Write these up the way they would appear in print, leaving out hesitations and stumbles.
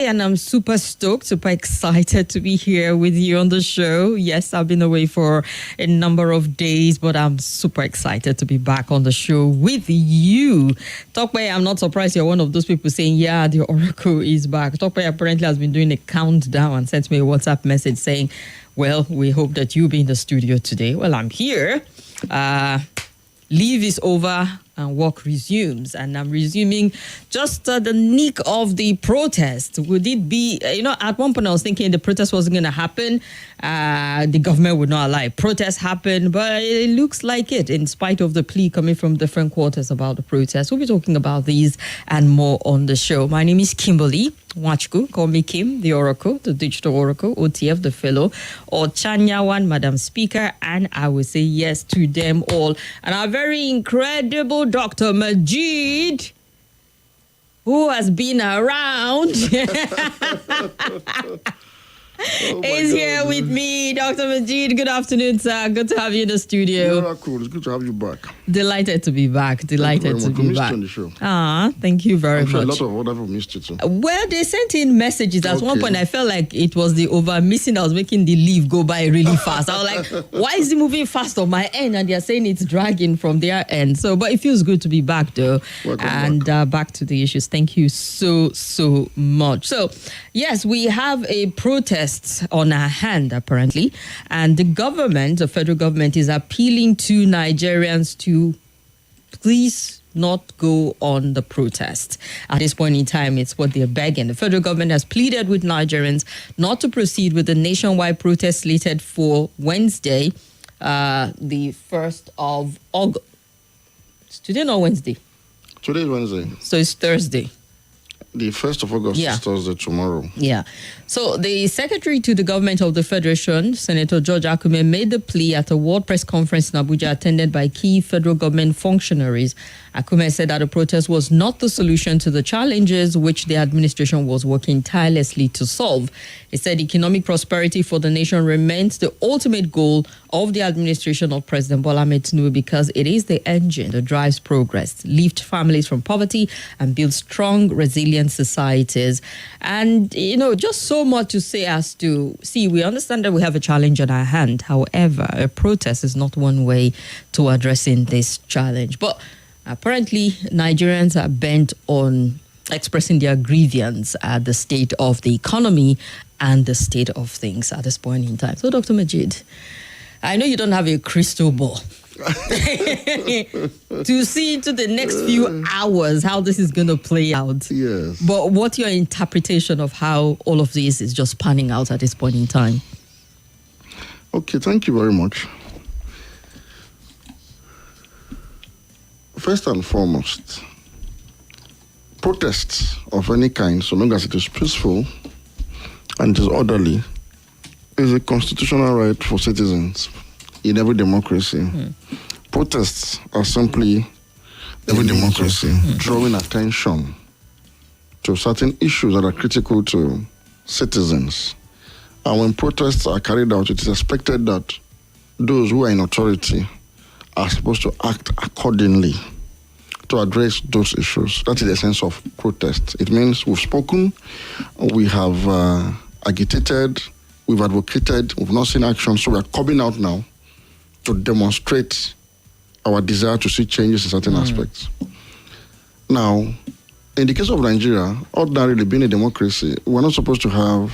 And I'm super stoked, super excited to be here with you on the show. Yes, I've been away for a number of days, but I'm super excited to be back on the show with you. Tokpe, I'm not surprised you're one of those people saying, yeah, the Oracle is back. Tokpe apparently has been doing a countdown and sent me a WhatsApp message saying, well, we hope that you'll be in the studio today. Well, I'm here. Leave is over and work resumes. And I'm resuming just the nick of the protest. Would it be, at one point I was thinking the protest wasn't going to happen. The government would not allow protest happen, but it looks like it, in spite of the plea coming from different quarters about the protest. We'll be talking about these and more on the show. My name is Kimberly Wachku. Call me Kim, the Oracle, the Digital Oracle, OTF, the Fellow, or Chanyawan, Madam Speaker, and I will say yes to them all. And our very incredible Dr. Majid, who has been around, is here with me. Dr. Majid, good afternoon, sir. Good to have you in the studio. Yeah, cool. It's good to have you back. Delighted to be back. Delighted to be back. On the show. Thank you very much. A lot of other people missed you too. Well, they sent in messages. At one point, I felt like it was the over missing that was making the leave go by really fast. I was like, why is it moving fast on my end? And they're saying it's dragging from their end. So, but it feels good to be back, though. Welcome back to the issues. Thank you so much. So, yes, we have a protest on our hand, apparently. And the federal government, is appealing to Nigerians to please not go on the protest. At this point in time, it's what they're begging. The federal government has pleaded with Nigerians not to proceed with the nationwide protest slated for Wednesday, the 1st of August. It's today, not Wednesday. Today is Wednesday. So it's Thursday. The 1st of August is Thursday, tomorrow. Yeah. So the Secretary to the Government of the Federation, Senator George Akume, made the plea at a World Press Conference in Abuja attended by key federal government functionaries. Akume said that the protest was not the solution to the challenges which the administration was working tirelessly to solve. He said economic prosperity for the nation remains the ultimate goal of the administration of President Bola Ahmed Tinubu because it is the engine that drives progress, lift families from poverty, and build strong, resilient societies. And, just so much to say as to, we understand that we have a challenge on our hand. However, a protest is not one way to addressing this challenge. But apparently, Nigerians are bent on expressing their grievance at the state of the economy and the state of things at this point in time. So, Dr. Majid, I know you don't have a crystal ball to see into the next few hours how this is going to play out. Yes. But what's your interpretation of how all of this is just panning out at this point in time? Okay, thank you very much. First and foremost, protests of any kind, so long as it is peaceful and it is orderly, is a constitutional right for citizens in every democracy. Protests are simply every democracy drawing attention to certain issues that are critical to citizens. And when protests are carried out, it is expected that those who are in authority are supposed to act accordingly to address those issues. That is the essence of protest. It means we've spoken, we have agitated, we've advocated, we've not seen action, so we're coming out now to demonstrate our desire to see changes in certain aspects. Now, in the case of Nigeria, ordinarily being a democracy, we're not supposed to have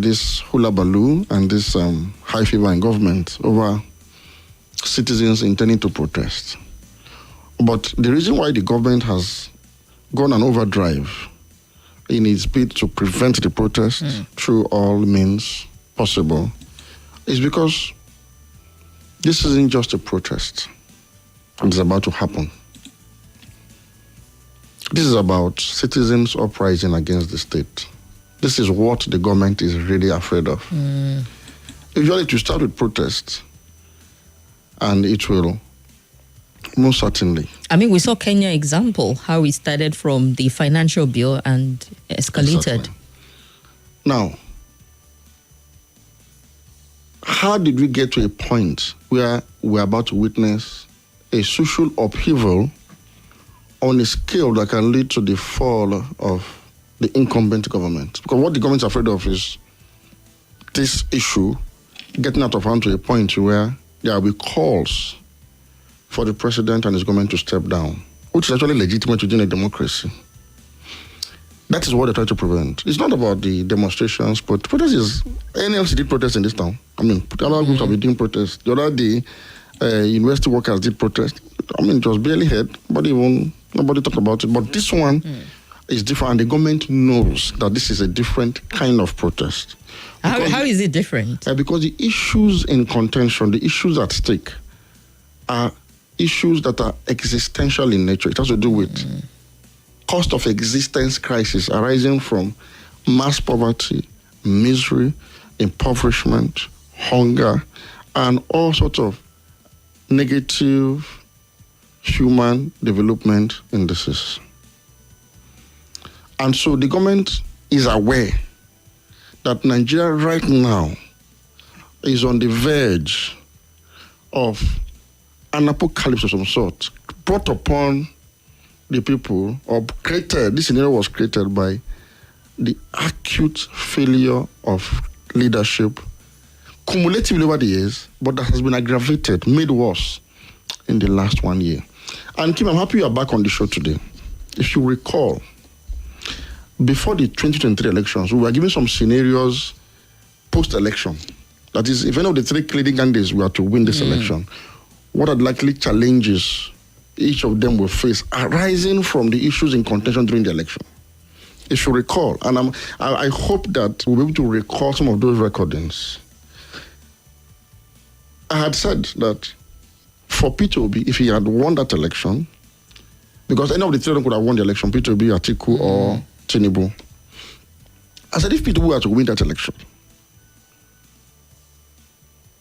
this hula baloo and this high fever in government over citizens intending to protest. But the reason why the government has gone on overdrive in its bid to prevent the protest through all means possible is because this isn't just a protest. It's about to happen. This is about citizens uprising against the state. This is what the government is really afraid of. Usually to start with protests, and it will most certainly. I mean, we saw Kenya example, how it started from the financial bill and escalated. Exactly. Now, how did we get to a point where we're about to witness a social upheaval on a scale that can lead to the fall of the incumbent government. Because what the government is afraid of is this issue getting out of hand to a point where there will be calls for the president and his government to step down, which is actually legitimate within a democracy. That is what they're trying to prevent. It's not about the demonstrations, but protest is... NLC did protest in this town. I mean, the other groups have been doing protests. The other day, university workers did protest. I mean, it was barely heard, but nobody talked about it. But this one is different, and the government knows that this is a different kind of protest. How is it different? Because the issues in contention, the issues at stake, are issues that are existential in nature. It has to do with cost of existence crisis arising from mass poverty, misery, impoverishment, hunger, and all sorts of negative human development indices. And so the government is aware that Nigeria right now is on the verge of an apocalypse of some sort brought upon the people, or created, this scenario was created by the acute failure of leadership cumulatively over the years, but that has been aggravated, made worse in the last 1 year. And Kim, I'm happy you are back on the show today. If you recall, before the 2023 elections, we were given some scenarios post-election. That is, if any of the three leading candidates were to win this election, what are the likely challenges each of them will face arising from the issues in contention during the election? If you recall, and I hope that we'll be able to recall some of those recordings. I had said that for Peter Obi, if he had won that election, because any of the three of them could have won the election, Peter Obi, Atiku, or Tinubu. I said if Peter Obi were to win that election,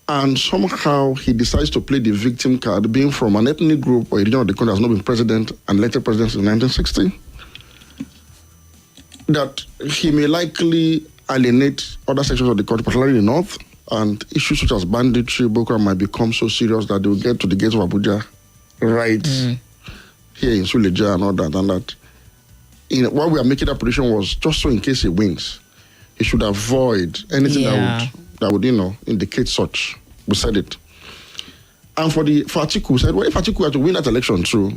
and somehow he decides to play the victim card, being from an ethnic group or a region of the country that has not been president and elected president in 1960, that he may likely alienate other sections of the country, particularly in the north, and issues such as banditry, Boko Haram might become so serious that they will get to the gates of Abuja right here in Suleja and all that. And that while we are making that prediction was just so in case he wins, he should avoid anything that would indicate such. We said it. And for Atiku, we said, well, if Atiku were to win that election too,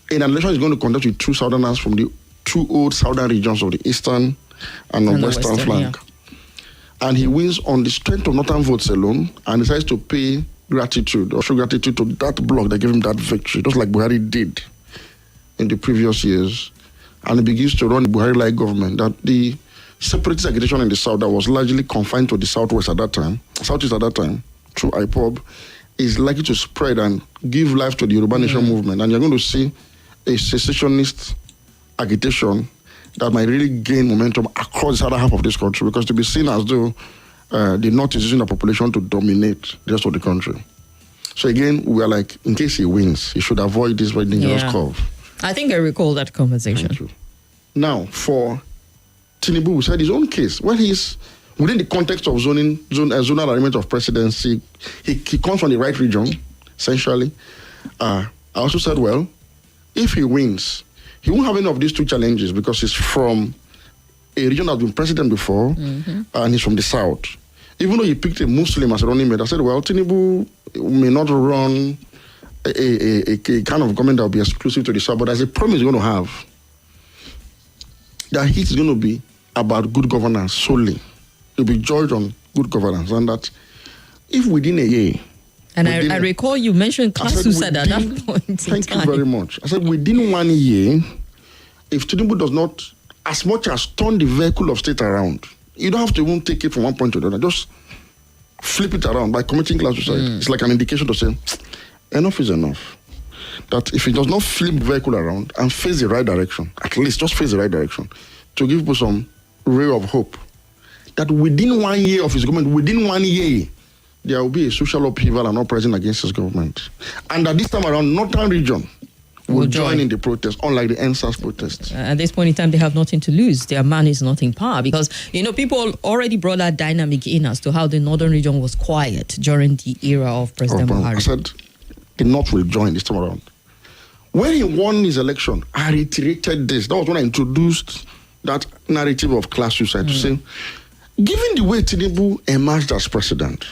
in an election he's going to conduct with two southerners from the two old southern regions of the eastern and the western flank. Yeah. And he wins on the strength of northern votes alone and decides to pay gratitude or show gratitude to that bloc that gave him that victory, just like Buhari did in the previous years. And he begins to run the Buhari-like government that the separatist agitation in the south that was largely confined to the southwest at that time, southeast at that time, through IPOB, is likely to spread and give life to the Yoruba Nation movement. And you're going to see a secessionist agitation that might really gain momentum across the other half of this country, because to be seen as though the North is using the population to dominate the rest of the country. So again, we are like, in case he wins, he should avoid this very dangerous curve. I think I recall that conversation. Thank you. Now, for Tinubu, we said his own case. Well, he's within the context of zonal arrangement of presidency. He comes from the right region, essentially. I also said, well, if he wins, he won't have any of these two challenges because he's from a region that's been president before, and he's from the south. Even though he picked a Muslim as a running mate, I said, well, Tinubu may not run a kind of government that will be exclusive to the south, but there's a promise he's going to have that it is going to be about good governance solely. It will be judged on good governance, and that if within a year... And I recall you mentioned class suicide at that point. Thank you very much. I said within 1 year, if Tinubu does not, as much as turn the vehicle of state around, you don't have to even take it from one point to the other. Just flip it around by committing class suicide. It's like an indication to say, enough is enough. That if he does not flip the vehicle around and face the right direction, at least just face the right direction, to give people some ray of hope, that within 1 year of his government, within 1 year, there will be a social upheaval and uprising against his government. And at this time around, Northern region will join in the protest, unlike the NSAS protests. At this point in time, they have nothing to lose. Their man is not in power because, people already brought that dynamic in as to how the Northern region was quiet during the era of President Buhari. I said the North will join this time around. When he won his election, I reiterated this. That was when I introduced that narrative of class suicide to say, given the way Tinubu emerged as president,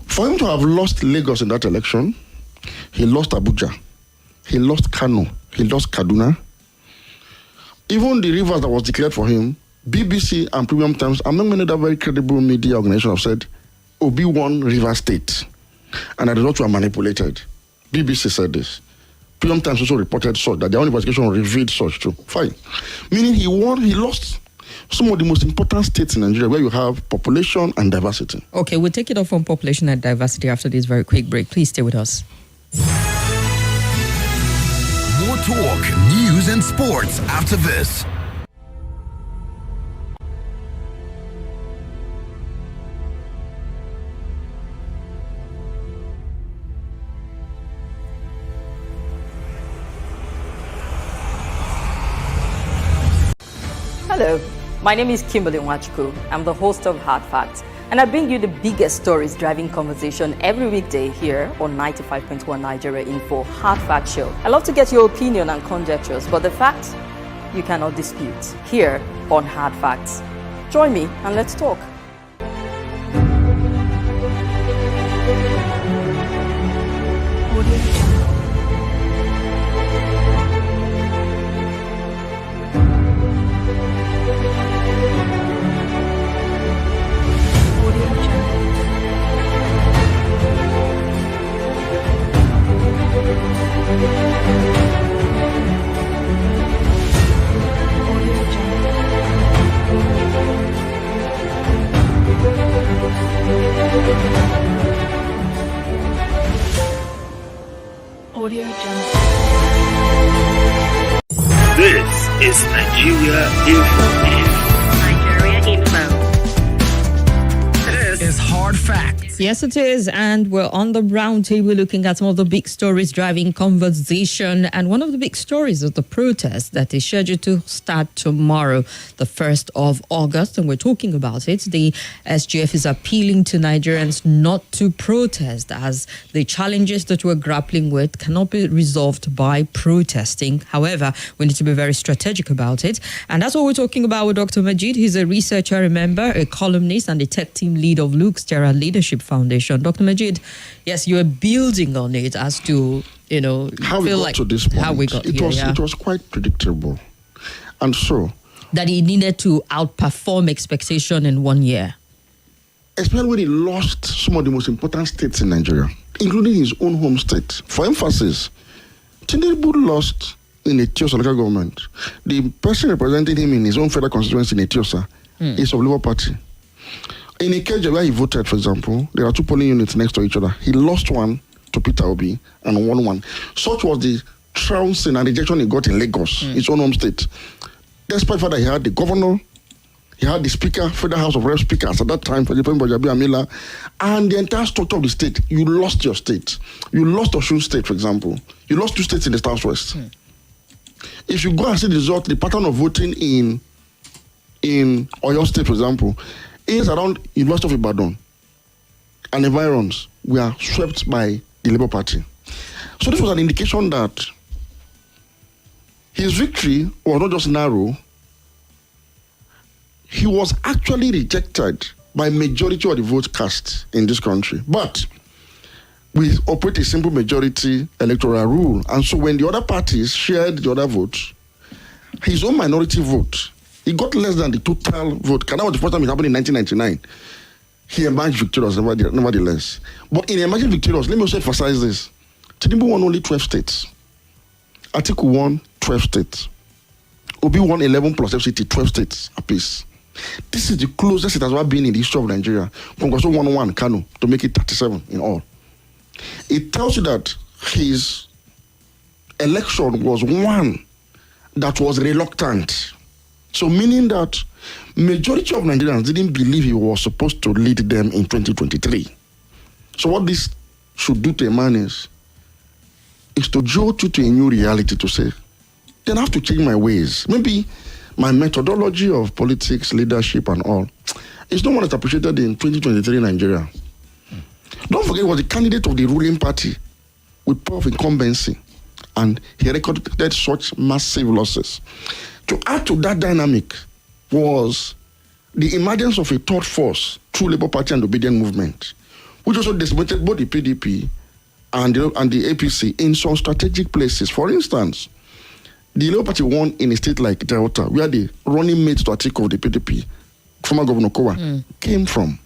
for him to have lost Lagos in that election, he lost Abuja, he lost Kano, he lost Kaduna. Even the rivers that was declared for him, BBC and Premium Times, among many other very credible media organizations, have said, Obi won River State, and the results were manipulated. BBC said this. Premium Times also reported such, that their own investigation revealed such too. Fine. Meaning he lost some of the most important states in Nigeria where you have population and diversity. Okay, we'll take it off on population and diversity after this very quick break. Please stay with us. More talk, news and sports after this. Hello, my name is Kimberly. I'm the host of Hard Facts, and I bring you the biggest stories driving conversation every weekday here on 95.1 Nigeria Info Hard Fact Show. I love to get your opinion and conjectures, but the facts you cannot dispute here on Hard Facts. Join me and let's talk. This is Nigeria Info. Nigeria Info. This is Hard Facts. Yes, it is. And we're on the roundtable looking at some of the big stories driving conversation. And one of the big stories is the protest that is scheduled to start tomorrow, the 1st of August. And we're talking about it. The SGF is appealing to Nigerians not to protest, as the challenges that we're grappling with cannot be resolved by protesting. However, we need to be very strategic about it. And that's what we're talking about with Dr. Majid. He's a researcher, remember, a columnist and the tech team lead of Luke's Gerald Leadership Foundation. Dr. Majid, yes, you are building on it as to, how we got to this point. How we got here, It was quite predictable. And so... that he needed to outperform expectation in 1 year. Especially when he lost some of the most important states in Nigeria, including his own home state. For emphasis, Tinubu lost in Etiosa local government. The person representing him in his own federal constituency in Etiosa is of Labour Party. In Ikeja, where he voted, for example, there are two polling units next to each other. He lost one to Peter Obi and won one. Such was the trouncing and rejection he got in Lagos, his own home state. Despite the fact that he had the governor, he had the speaker, Federal House of Reps speakers at that time, for President Bojabi Amila, and the entire structure of the state. You lost your state. You lost Osun State, for example. You lost two states in the Southwest. If you go and see the result, the pattern of voting in Oyo State, for example, is around University of Ibadan and environs were swept by the Labour Party. So this was an indication that his victory was not just narrow, he was actually rejected by majority of the votes cast in this country. But we operate a simple majority electoral rule. And so when the other parties shared the other votes, his own minority vote, he got less than the total vote. That was the first time it happened in 1999. He emerged victorious, nevertheless. But in emerging victorious, let me also emphasize this. Tinubu won only 12 states. Atiku won 12 states. Obi won 11 plus FCT, 12 states apiece. This is the closest it has ever been in the history of Nigeria. Congress won 1 Kano to make it 37 in all. It tells you that his election was one that was reluctant. So meaning that majority of Nigerians didn't believe he was supposed to lead them in 2023. So what this should do to a man is to jolt you to a new reality to say, then I have to change my ways. Maybe my methodology of politics, leadership and all is not what is appreciated in 2023 Nigeria. Don't forget he was the candidate of the ruling party with power of incumbency, and he recorded such massive losses. To add to that dynamic was the emergence of a third force through Labour Party and Obedient Movement, which also decimated both the PDP and the APC in some strategic places. For instance, the Labour Party won in a state like Delta, where the running mate to Atiku of the PDP, former Governor Kowa, came from.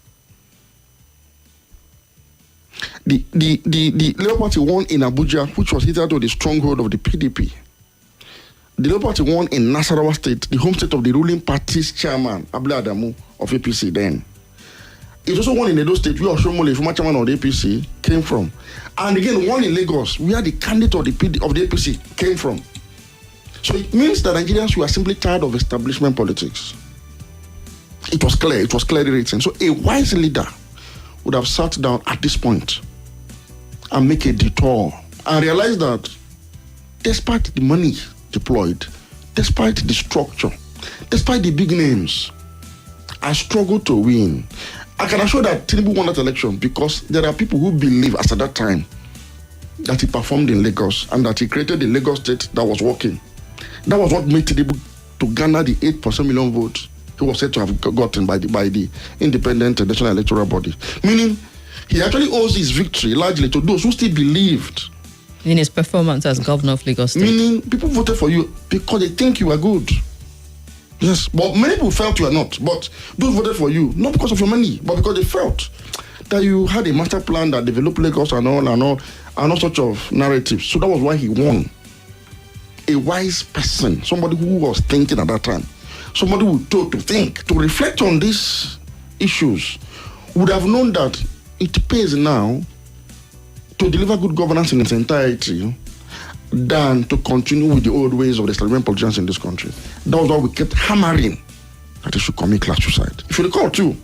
The Labour Party won in Abuja, which was hitherto the stronghold of the PDP. The Labour Party won in Nasarawa State, the home state of the ruling party's chairman, Abdul Adamu of APC then. It also won in Edo State, where Oshomole, former chairman of the APC, came from. And again, won in Lagos, where the candidate of the APC came from. So it means that Nigerians were simply tired of establishment politics. It was clear, it was clearly written. So a wise leader would have sat down at this point and make a detour and realize that despite the money deployed, despite the structure, despite the big names, I struggled to win. I can assure that Tinubu won that election because there are people who believe as at that time that he performed in Lagos and that he created the Lagos state that was working. That was what made Tinubu to garner the 8% million votes he was said to have gotten by the independent national electoral body. Meaning, he actually owes his victory largely to those who still believed in his performance as governor of Lagos State. Meaning, people voted for you because they think you are good. Yes, but many people felt you are not. But those voted for you, not because of your money, but because they felt that you had a master plan that developed Lagos and all sorts of narratives. So that was why he won. A wise person, somebody who was thinking at that time, somebody who told to think, to reflect on these issues, would have known that it pays now to deliver good governance in its entirety than to continue with the old ways of the establishment politicians in this country. That was why we kept hammering that he should commit class suicide. If you recall too,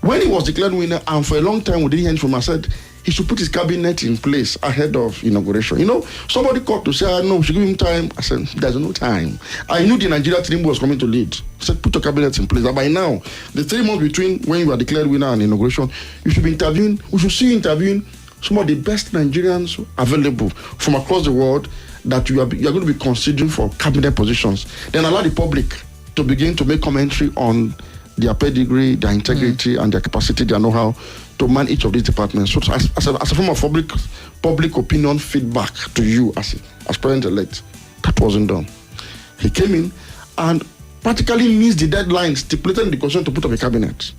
when he was declared winner, and for a long time we didn't hear from him, I said he should put his cabinet in place ahead of inauguration. You know, somebody called to say, no, we should give him time. I said, there's no time. I knew the Nigeria team was coming to lead. I said, put your cabinet in place. And by now, the 3 months between when you are declared winner and inauguration, you should be interviewing, we should see you interviewing some of the best Nigerians available from across the world that you are going to be considering for cabinet positions. Then allow the public to begin to make commentary on their pedigree, their integrity, and their capacity, their know-how to man each of these departments. So as a form of public opinion feedback to you as president-elect, that wasn't done. He came in and practically missed the deadline stipulated in the constitution to put up a cabinet.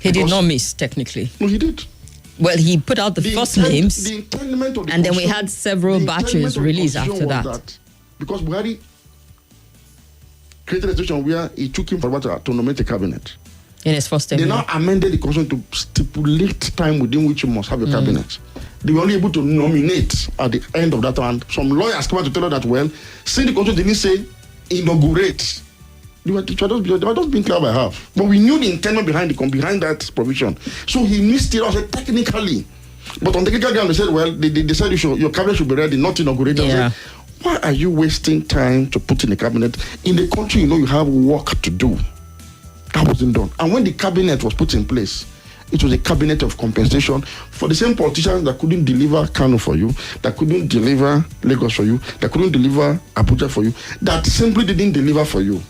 He did not miss, technically. No, he did. Well, he put out the first names, and then we had several batches released after that. Because Buhari created a situation where he took him for about to nominate a cabinet. In his first term. They now amended the constitution to stipulate time within which you must have your cabinet. They were only able to nominate at the end of that time. Some lawyers came out to tell her that, well, since the constitution didn't say inaugurate, they were just being clear by half. But we knew the intent behind that provision. So he missed it also technically. But on technical ground, they said, well, they said your cabinet should be ready, not inaugurated. Yeah. Why are you wasting time to put in a cabinet in the country you know you have work to do? That wasn't done. And when the cabinet was put in place, it was a cabinet of compensation for the same politicians that couldn't deliver Kano for you, that couldn't deliver Lagos for you, that couldn't deliver Abuja for you, that simply didn't deliver for you.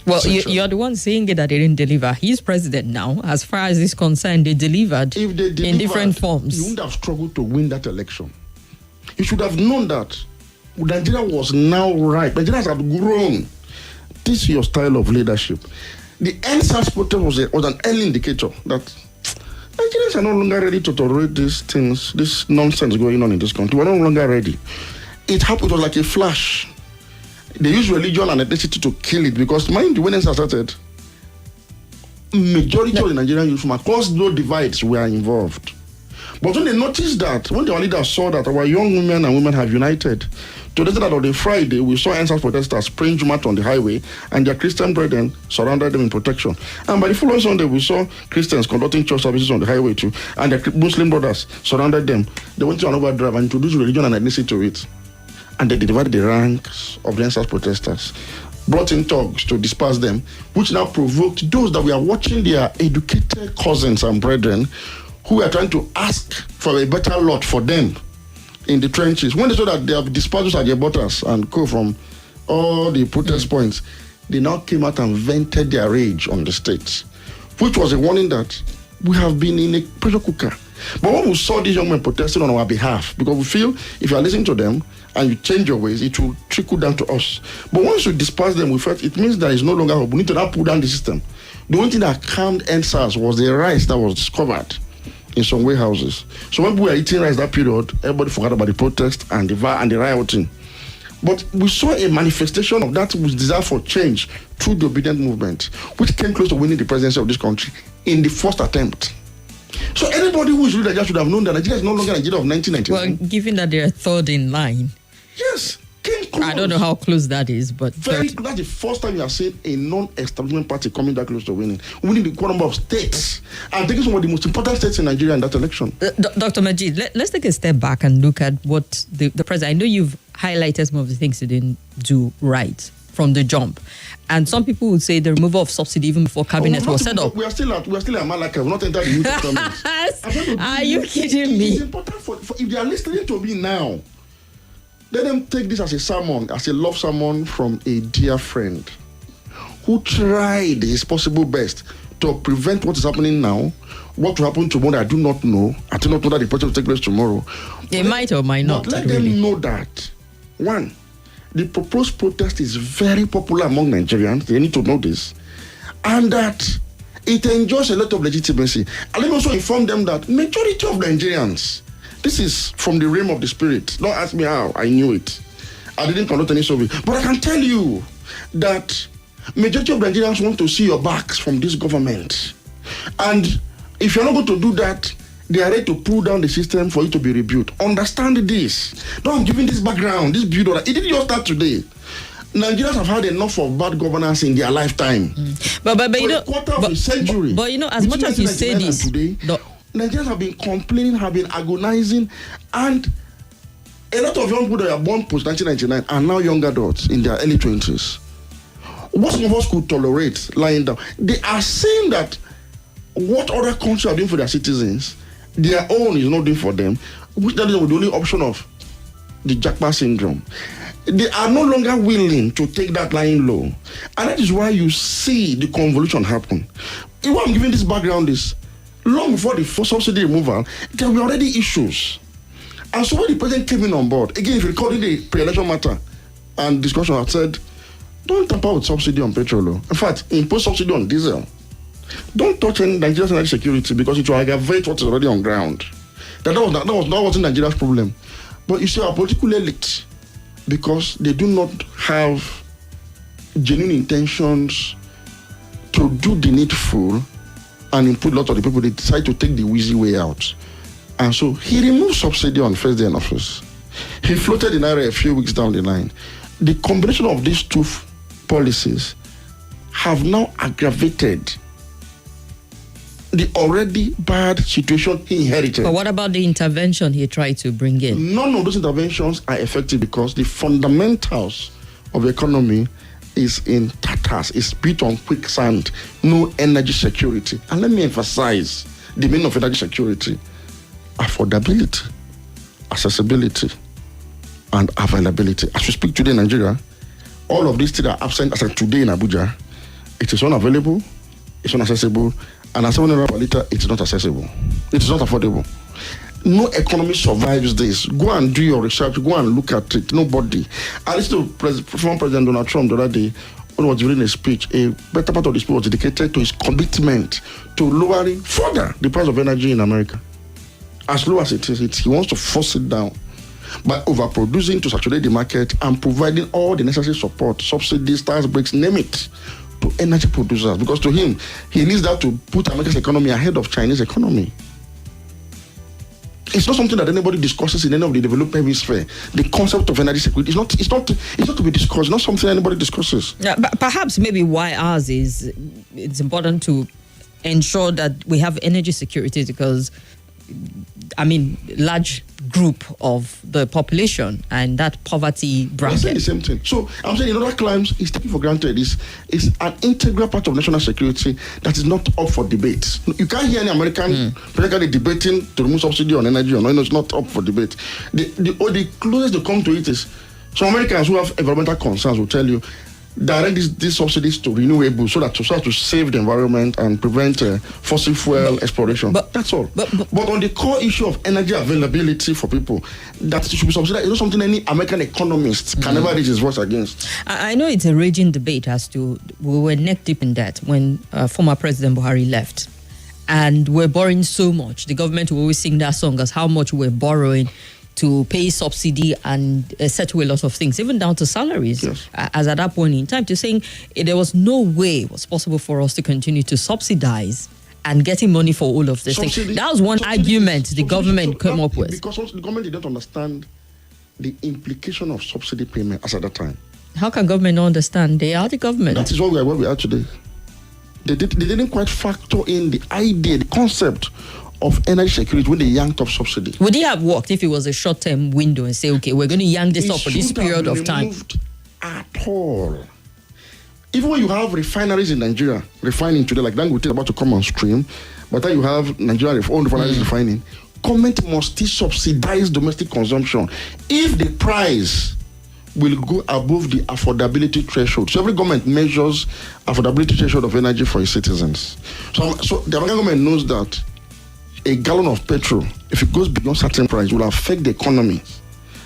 Well, you're the one saying it that they didn't deliver. He's president now. As far as is concerned, they delivered, if they delivered in different forms. You wouldn't have struggled to win that election. You should have known that Nigeria was now ripe. Nigerians had grown. This is your style of leadership. The NSAS protest was an early indicator that Nigerians are no longer ready to tolerate these things, this nonsense going on in this country. We're no longer ready. It happened, it was like a flash. They used religion and ethnicity to kill it because, mind you, when NSAS started, majority of the Nigerian youth from across those divides were involved. But when they noticed that, when our leaders saw that our young women and women have united, to the that on the Friday, we saw NSAS protesters spraying Jumat on the highway and their Christian brethren surrounded them in protection. And by the following Sunday, we saw Christians conducting church services on the highway too, and their Muslim brothers surrounded them. They went to an overdrive and introduced religion and ethnicity to it. And they divided the ranks of the NSAS protesters, brought in thugs to disperse them, which now provoked those that were watching their educated cousins and brethren who are trying to ask for a better lot for them in the trenches. When they saw that they have dispersed at their butters and co from all the protest points, they now came out and vented their rage on the state, which was a warning that we have been in a pressure cooker. But when we saw these young men protesting on our behalf, because we feel if you are listening to them and you change your ways, it will trickle down to us. But once you disperse them, we felt it means there is no longer hope. We need to now pull down the system. The only thing that calmed NSAS was the rice that was discovered in some warehouses. So when we were eating rice that period, everybody forgot about the protest and the rioting. But we saw a manifestation of that desire for change through the obedient movement, which came close to winning the presidency of this country in the first attempt. So anybody who is really Nigeria should have known that Nigeria is no longer Nigeria of 1999. Well, given that they're third in line. Yes, came close. I don't know how close that is, but that's the first time you have seen a non-establishment party coming that close to winning the equal number of states and taking some of the most important states in Nigeria in that election. Dr. Majid, let's take a step back and look at what the president. I know you've highlighted some of the things he didn't do right from the jump, and some people would say the removal of subsidy even before cabinet was set up. We are still a Malaka. We're not entered the new testament. Are you kidding me? It's important for if they are listening to me now, let them take this as a sermon, as a love sermon from a dear friend who tried his possible best to prevent what is happening now. What will happen tomorrow, I do not know. I do not know that the protest will take place tomorrow. They might or might not. But let them know that, one, the proposed protest is very popular among Nigerians. They need to know this. And that it enjoys a lot of legitimacy. And let me also inform them that majority of Nigerians, this is from the realm of the spirit. Don't ask me how, I knew it. I didn't conduct any survey. But I can tell you that majority of Nigerians want to see your backs from this government. And if you're not going to do that, they are ready to pull down the system for it to be rebuilt. Understand this. No, I'm giving this background, this build. It didn't just start today. Nigerians have had enough of bad governance in their lifetime. But you know, quarter of a century. But you know, as much as you say this, today, Nigerians have been complaining, have been agonizing, and a lot of young people that were born post 1999 are now young adults in their early 20s. What some of us could tolerate lying down, they are saying that what other countries are doing for their citizens, their own is not doing for them, which that is the only option of the Jackpot syndrome. They are no longer willing to take that lying low. And that is why you see the convolution happen. What I'm giving this background is, long before the first subsidy removal, there were already issues. And so when the president came in on board, again, if you recall the pre-election matter and discussion, I said, don't tamper with subsidy on petrol. In fact, impose subsidy on diesel. Don't touch Nigeria's energy security because it will aggravate what is already on ground. That wasn't Nigeria's problem. But you see, our political elite, because they do not have genuine intentions to do the needful and include a lot of the people, they decide to take the easy way out. And so he removed subsidy on first day in office. He floated the naira a few weeks down the line. The combination of these two policies have now aggravated the already bad situation he inherited. But what about the intervention he tried to bring in? None of those interventions are effective because the fundamentals of the economy is in tatters, is built on quicksand, no energy security. And let me emphasize the meaning of energy security: affordability, accessibility, and availability. As we speak today in Nigeria, all of these things are absent as of today in Abuja. It is unavailable, it's inaccessible, and at 700 per litre, it's not accessible. It is not affordable. No economy survives this. Go and do your research. Go and look at it. Nobody. I listened to former President Donald Trump the other day when he was giving a speech. A better part of the speech was dedicated to his commitment to lowering further the price of energy in America. As low as it is, he wants to force it down by overproducing to saturate the market and providing all the necessary support, subsidies, tax breaks, name it, to energy producers. Because to him, he needs that to put America's economy ahead of Chinese economy. It's not something that anybody discusses in any of the developed hemisphere. The concept of energy security it's not to be discussed. It's not something anybody discusses. Yeah, but perhaps maybe why ours is, it's important to ensure that we have energy security because, I mean, large group of the population and that poverty bracket. I'm saying the same thing. So I'm saying in other climes, it's taken for granted. It's an integral part of national security that is not up for debate. You can't hear any American politically debating to remove subsidy on energy. Or no, it's not up for debate. The closest they come to it is Some Americans who have environmental concerns will tell you, direct these subsidies to renewables so as to save the environment and prevent fossil fuel exploration. But that's all. But on the core issue of energy availability for people, that should be subsidized. It's not something any American economist can never raise his voice against. I know it's a raging debate as to, we were neck deep in that when former President Buhari left. And we're borrowing so much. The government will always sing that song as how much we're borrowing to pay subsidy and settle a lot of things, even down to salaries. Yes. As at that point in time, to saying there was no way it was possible for us to continue to subsidize and getting money for all of this thing. That was one argument the government came up with. Because the government didn't understand the implication of subsidy payment as at that time. How can government not understand? They are the government. That is where we are today. They didn't quite factor in the idea, the concept of energy security when they yanked up subsidy. Would it have worked if it was a short-term window and say, okay, we're going to yank this up for this period of time? At all. Even when you have refineries in Nigeria refining today, like Dangote is about to come on stream, but then you have Nigeria own refineries refining, government must still subsidize domestic consumption if the price will go above the affordability threshold. So every government measures affordability threshold of energy for its citizens. So the American government knows that a gallon of petrol, if it goes beyond certain price, will affect the economy,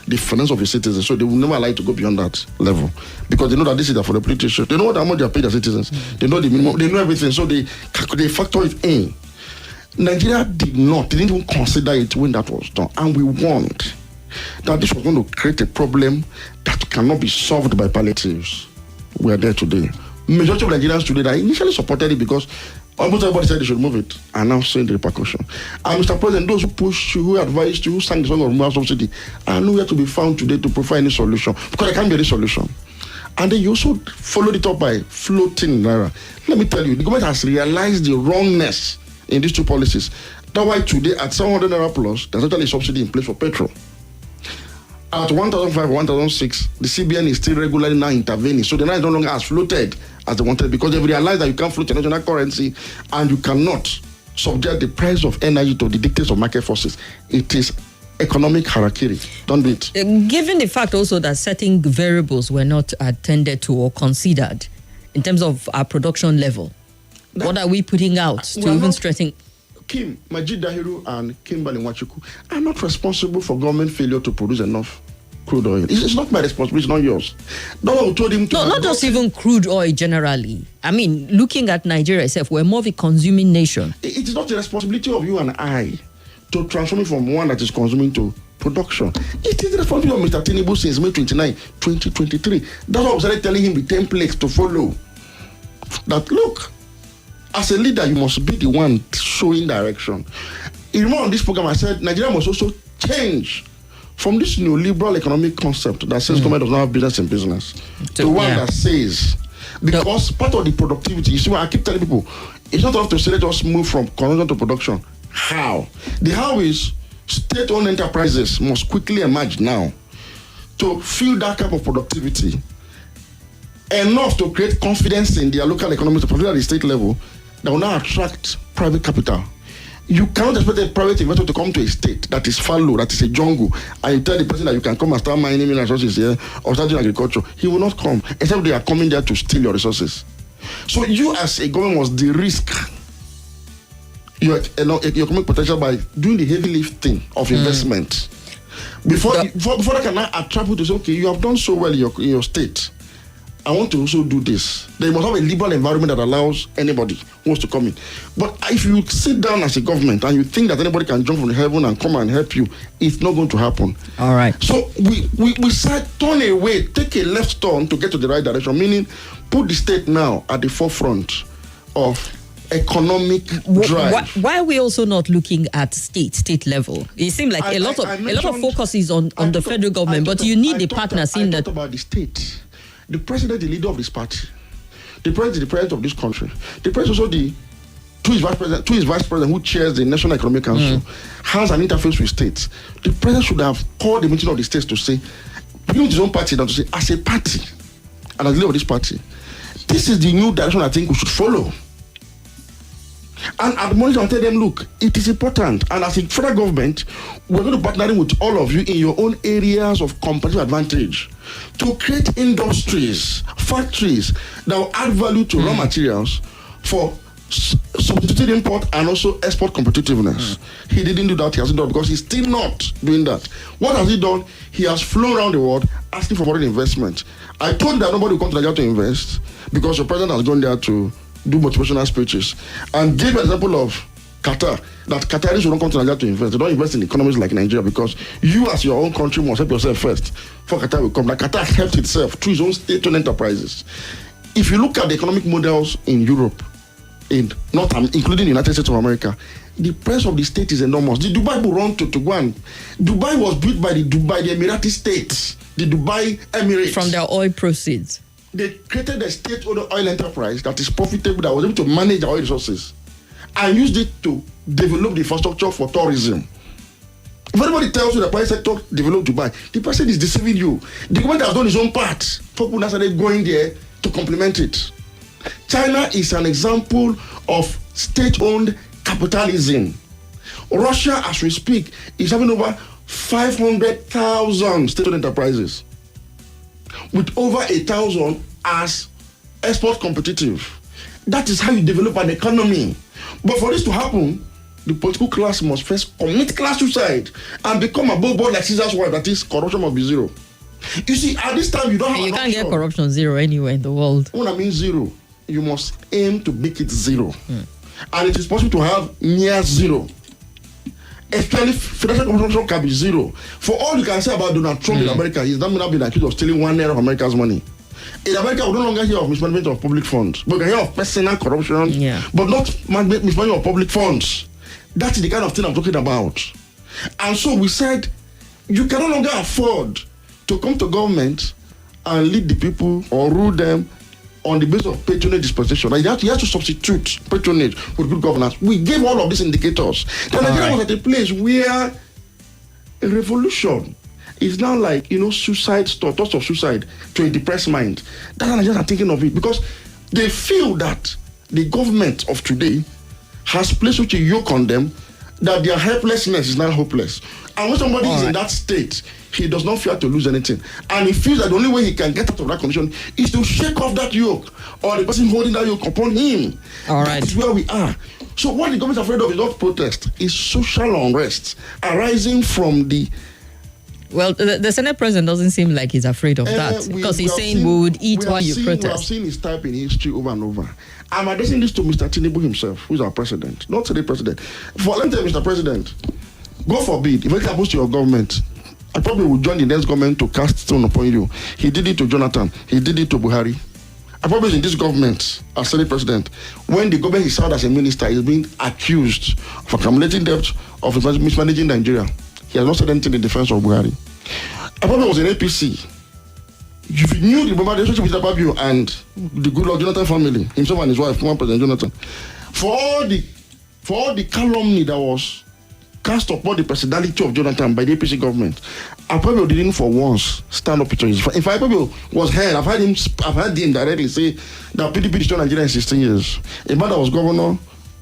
the finance of the citizens. So they will never allow it to go beyond that level because they know that this is the affordability threshold. They know how much they are paying their citizens. They know the minimum. They know everything. So they factor it in. Nigeria didn't even consider it when that was done, and we warned that this was going to create a problem that cannot be solved by palliatives. We are there today. Majority of Nigerians today that initially supported it because almost everybody said they should move it, are now seeing the repercussion. And Mr. President, those who pushed you, who advised you, who sang the song of removal subsidy, are nowhere to be found today to provide any solution because there can't be any solution. And then you also followed it up by floating naira. Let me tell you, the government has realized the wrongness in these two policies. That's why today at 700 naira plus, there's actually a subsidy in place for petrol. At 1,005 or 1,006, the CBN is still regularly now intervening. So the naira is no longer as floated as they wanted because they've realized that you can't float international currency and you cannot subject the price of energy to the dictates of market forces. It is economic harakiri. Don't do it. Given the fact also that certain variables were not attended to or considered in terms of our production level, what are we putting out to even strengthen? Kim, Majid Dahiru and Kimberly are not responsible for government failure to produce enough crude oil. It's not my responsibility, it's not yours. No one told him to. No, not just even crude oil generally. I mean, looking at Nigeria itself, we're more of a consuming nation. It is not the responsibility of you and I to transform it from one that is consuming to production. It is the responsibility of Mr. Tinubu since May 29, 2023. That's why I started telling him the templates to follow. That look, as a leader, you must be the one showing direction. You remember on this program, I said Nigeria must also change from this neoliberal economic concept that says government does not have business in business to one that says, because part of the productivity, you see what I keep telling people, it's not enough to say let us move from consumption to production. How? The how is state-owned enterprises must quickly emerge now to fill that type of productivity enough to create confidence in their local economy, particularly at the state level, that will now attract private capital. You cannot expect a private investor to come to a state that is fallow, that is a jungle, and you tell the person that you can come and start mining mineral resources here or start doing agriculture. He will not come, except they are coming there to steal your resources. So you as a government must de-risk your economic potential by doing the heavy lifting of investment. Before they can now attract you to say, okay, you have done so well in your state. I want to also do this. They must have a liberal environment that allows anybody who wants to come in. But if you sit down as a government and you think that anybody can jump from heaven and come and help you, it's not going to happen. All right. So we said turn away, take a left turn to get to the right direction, meaning put the state now at the forefront of economic drive. Why are we also not looking at state level? It seems like a lot of focus is on the federal government, but you need the partners in that. About the state. The president, the leader of this party. The president, the president of this country. The president also to his vice president who chairs the National Economic Council, has an interface with states. The president should have called the meeting of the states to say, bring his own party down to say, as a party, and as the leader of this party, this is the new direction I think we should follow. And admonish and tell them, look, it is important. And as a federal government, we're going to partner with all of you in your own areas of competitive advantage to create industries, factories that will add value to raw materials for substituted import and also export competitiveness. He didn't do that. He hasn't done because he's still not doing that. What has he done? He has flown around the world asking for foreign investment. I told you that nobody will come to Nigeria to invest because your president has gone there to do motivational speeches and gave an example of Qatar, that Qataris will not come to Nigeria to invest. They don't invest in economies like Nigeria because you as your own country must help yourself first before Qatar will come. Like Qatar helped itself through its own state-owned enterprises. If you look at the economic models in Europe, including the United States of America, the price of the state is enormous. The Dubai will run to go and Dubai was built by the Emirati state, the Dubai Emirates. From their oil proceeds. They created a state-owned oil enterprise that is profitable, that was able to manage the oil resources and used it to develop the infrastructure for tourism. If anybody tells you the private sector developed Dubai, the person is deceiving you. The government has done its own part. People now started going there to complement it. China is an example of state-owned capitalism. Russia, as we speak, is having over 500,000 state-owned enterprises, with over 1,000 as export competitive. That is how you develop an economy. But for this to happen, the political class must first commit class suicide and become above board like Caesar's wife. That is, corruption must be zero. You see, at this time, you don't have You can't get corruption zero anywhere in the world. When I mean zero, you must aim to make it zero. And it is possible to have near zero. Especially financial corruption can be zero. For all you can say about Donald Trump in America, he's not been accused of stealing $1 of America's money. In America, we no longer hear of mismanagement of public funds. We can hear of personal corruption, but not mismanagement of public funds. That is the kind of thing I'm talking about. And so we said, you can no longer afford to come to government and lead the people or rule them on the basis of patronage dispensation. Like you have to substitute patronage with good governance. We gave all of these indicators. Then Nigeria was at a place where a revolution is now like, suicide, thoughts of suicide to a depressed mind. That's how Nigerians are thinking of it because they feel that the government of today has placed such a yoke on them that their helplessness is now hopeless. And when somebody is in that state, he does not fear to lose anything. And he feels that the only way he can get out of that condition is to shake off that yoke or the person holding that yoke upon him. That's where we are. So what the government is afraid of is not protest, it's social unrest arising from the... Well, the Senate president doesn't seem like he's afraid of that because he's saying we would eat while you protest. We have seen his type in history over and over. I'm addressing this to Mr. Tinubu himself, who is our president, not the president. Let me tell you, Mr. President, God forbid, if it happens to your government, I probably would join the next government to cast stone upon you. He did it to Jonathan. He did it to Buhari. I probably in this government as Senate president, when the government he served as a minister is being accused of accumulating debt, of mismanaging Nigeria. He has not said anything in defense of Buhari. I probably was in APC. If you knew the relationship with Ababio and the good Lord Jonathan family, himself and his wife, former President Jonathan, for all the calumny that was cast upon the personality of Jonathan by the APC government, Ababio didn't for once stand up to his. If Ababio was heard, I've heard him directly say that PDP destroyed Nigeria in 16 years. A man that was governor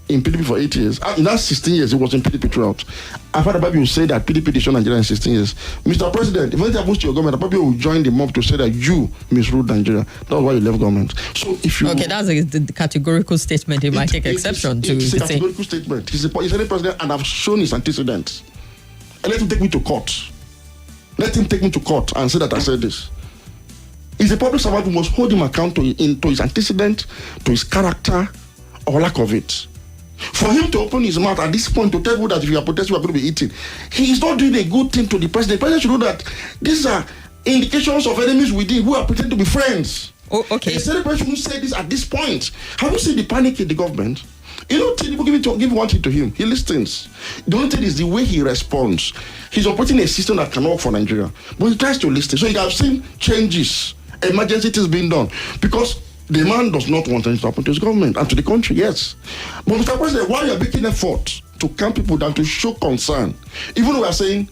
in PDP for 8 years. In that 16 years, he was in PDP throughout. I've heard Ababio say that PDP destroyed Nigeria in 16 years. Mr. President, if anything happens to your government, Ababio will join the mob to say that you misruled Nigeria. That's why you left government. So if you... Okay, that's a categorical statement. He might take exception to. It's a categorical statement. He's a president and I've shown his antecedents. And let him take me to court. Let him take me to court and say that I said this. He's a public servant who must hold him account to his antecedent, to his character, or lack of it. For him to open his mouth at this point to tell you that if you are protesting, you are going to be eaten, he is not doing a good thing to the president. The president should know that these are indications of enemies within who are pretending to be friends. Oh, okay. The Senate president shouldn't say this at this point. Have you seen the panic in the government? People give one thing to him. He listens. The only thing is the way he responds. He's operating a system that can work for Nigeria, but he tries to listen. So you have seen changes, emergency things being done because the man does not want anything to happen to his government and to the country, yes. But Mr. President, while you are making effort to calm people down, to show concern, even though we are saying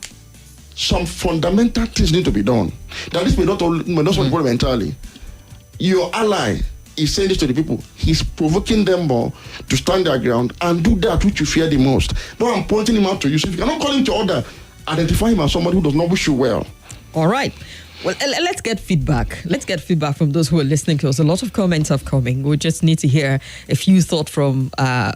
some fundamental things need to be done, that this may not solve the problem entirely. Your ally, he's saying this to the people. He's provoking them more to stand their ground and do that which you fear the most. Now I'm pointing him out to you. So if you cannot call him to order, identify him as somebody who does not wish you well. All right. Well, let's get feedback. Let's get feedback from those who are listening to us. A lot of comments have coming. We just need to hear a few thoughts from our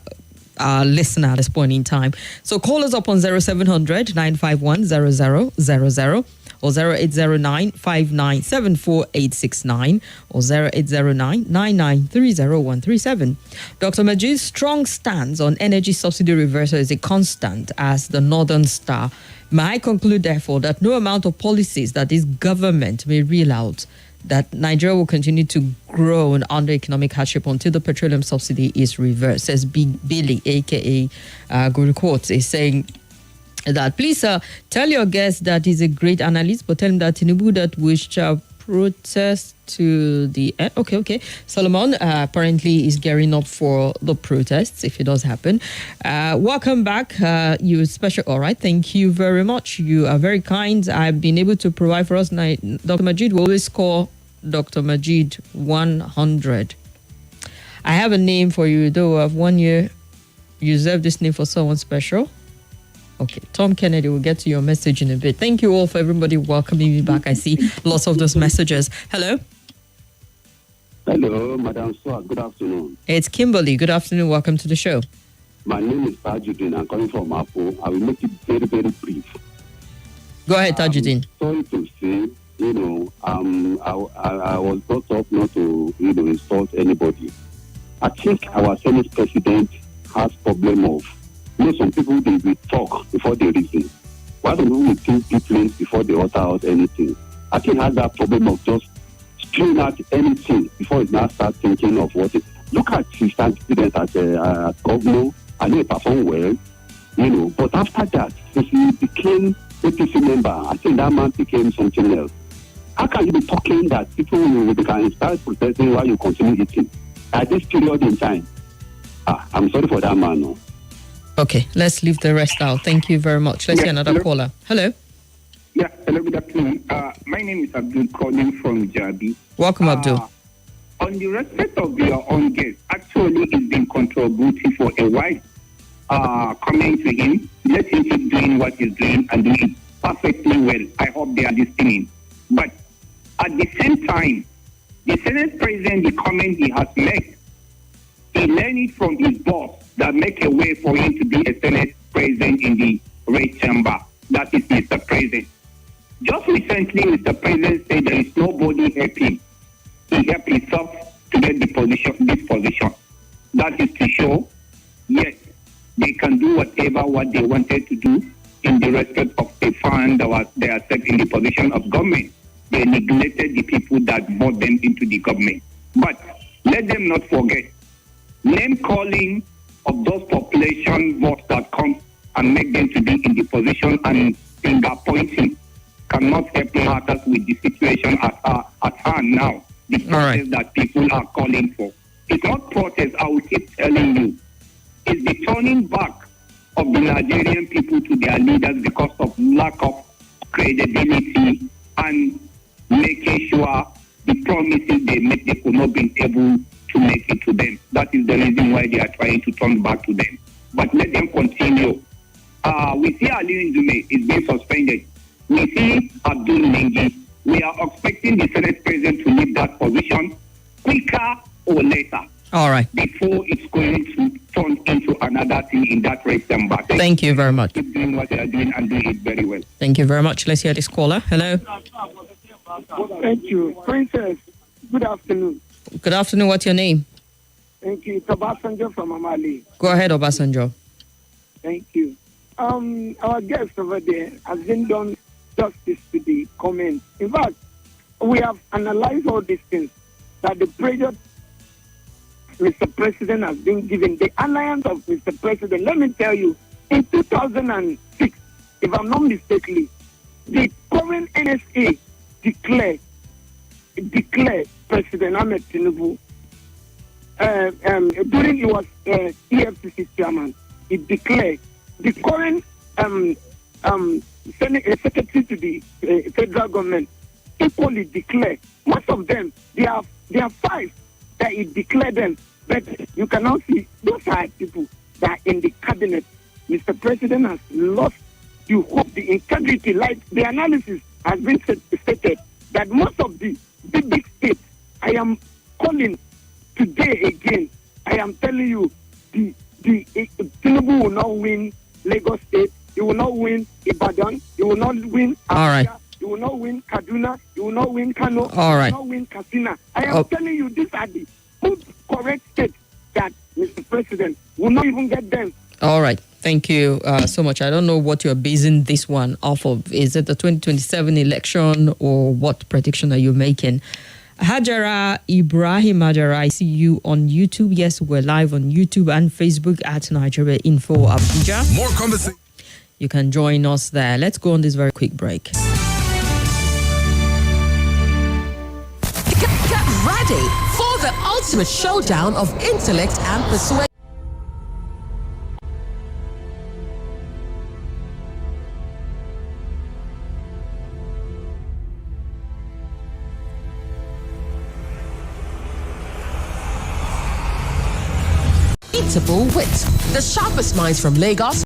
listener at this point in time. So call us up on 0700 951 0000 or 0809 5974 869 or 0809 9930137. Dr. Majid's strong stance on energy subsidy reversal is a constant as the Northern Star. May I conclude, therefore, that no amount of policies that this government may reel out, that Nigeria will continue to grow under economic hardship until the petroleum subsidy is reversed, says Billy, a.k.a. Good Quotes, is saying that, please, sir, tell your guest that he's a great analyst, but tell him that Tinubu that we shall protest to the end. Okay. Solomon apparently is gearing up for the protests if it does happen. Welcome back. You special. All right. Thank you very much. You are very kind. I've been able to provide for us. Dr. Majid will always call Dr. Majid 100. I have a name for you, though. Of 1 year, you reserve this name for someone special. Okay, Tom Kennedy, will get to your message in a bit. Thank you all for everybody welcoming me back. I see lots of those messages. Hello? Hello, Madam Swag. Good afternoon. It's Kimberly. Good afternoon. Welcome to the show. My name is Tajuddin. I'm calling from Apo. I will make it very, very brief. Go ahead, Tajuddin. Sorry to say, I was brought up not to, insult anybody. I think our Senate president has problem of, some people, they will talk before they reason. Why don't we think deeply before they utter out anything? I think he has that problem of just spewing out anything before he now starts thinking of what it. Look at his student as a governor. I know he performed well, but after that, since he became APC member, I think that man became something else. How can you be talking that people can start protesting while you continue eating at this period in time? I'm sorry for that man. No? Okay, let's leave the rest out. Thank you very much. Let's hear another caller. Hello. Yeah, hello, good afternoon. My name is Abdul calling from Jabi. Welcome, Abdul. On the respect of your own guest, actually it's been controversial for a while. Coming to him, let him keep doing what he's doing and doing it perfectly well. I hope they are listening. But at the same time, the Senate President, the comment he has made, he learned it from his boss that make a way for him to be a Senate President in the Red Chamber. That is Mr. President. Just recently, Mr. President said there is nobody helping. He helped himself to get this position. That is to show, yes, they can do what they wanted to do in the respect of a fund that they are set in the position of government. They neglected the people that brought them into the government. But let them not forget, name calling of those population votes that come and make them to be in the position and finger pointing cannot help matters with the situation at hand now. The protest that people are calling for. It's not protest, I will keep telling you. It's the turning back of the Nigerian people to their leaders because of lack of credibility and making sure the promises they made, they could not be able to make it to them. That is the reason why they are trying to turn back to them. But let them continue. We see Ali Ndume is being suspended. We see Abdul Mengi. We are expecting the Senate President to leave that position quicker or later. All right. Before it's going to turn into another thing in that race. Thank you very much. Keep doing what they are doing and doing it very well. Thank you very much. Let's hear this caller. Hello. Thank you. Princess, good afternoon. Good afternoon. What's your name? Thank you. Obasanjo from Amali. Go ahead, Obasanjo. Thank you. Our guest over there has been done justice to the comments. In fact, we have analyzed all these things that the pressure Mr. President has been given. The alliance of Mr. President, let me tell you, in 2006, if I'm not mistaken, the current NSA declared President Ahmed Tinubu during he was EFCC chairman. He declared the current secretary to the federal government equally declared. Most of them, they are five that he declared them. But you cannot see those are people that are in the cabinet. Mr. President has lost the hope, the integrity. Like the analysis has been stated that most of the big states, I am calling today again. I am telling you, the Tinubu will not win Lagos State. He will not win Ibadan. He will not win Abuja. All right. He will not win Kaduna. He will not win Kano. All right. He will not win Katsina. I am telling you, these are the correct states that Mr. President will not even get them. All right. Thank you so much. I don't know what you're basing this one off of. Is it the 2027 election or what prediction are you making? Hajara Ibrahim Hajara, I see you on YouTube. Yes, we're live on YouTube and Facebook at Nigeria Info Abuja. More conversation. You can join us there. Let's go on this very quick break. Get ready for the ultimate showdown of intellect and persuasion. Wit. The sharpest minds from Lagos